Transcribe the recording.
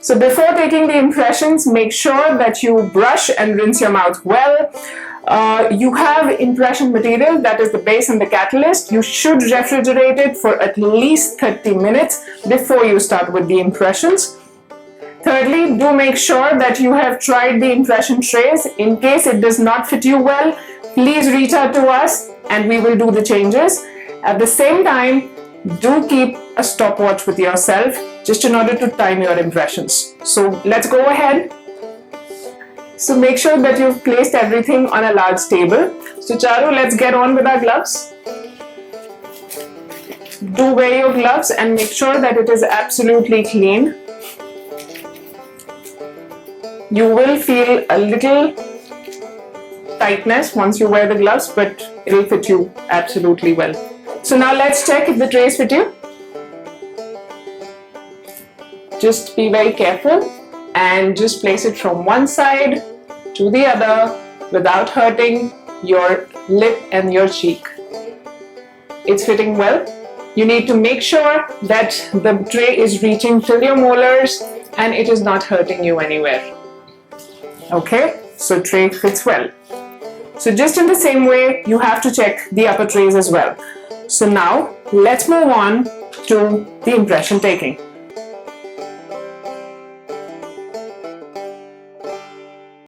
So before taking the impressions, make sure that you brush and rinse your mouth well. You have impression material, that is the base and the catalyst. You should refrigerate it for at least 30 minutes before you start with the impressions. Thirdly, do make sure that you have tried the impression trays. In case it does not fit you well, please reach out to us and we will do the changes. At the same time, do keep a stopwatch with yourself just in order to time your impressions. So let's go ahead. So make sure that you've placed everything on a large table. So Charu, let's get on with our gloves. Do wear your gloves and make sure that it is absolutely clean. You will feel a little tightness once you wear the gloves, but it will fit you absolutely well. So now let's check if the trays fit you. Just be very careful and just place it from one side to the other without hurting your lip and your cheek. It's fitting well. You need to make sure that the tray is reaching till your molars and it is not hurting you anywhere. Okay, so tray fits well. So just in the same way, you have to check the upper trays as well. So now let's move on to the impression taking.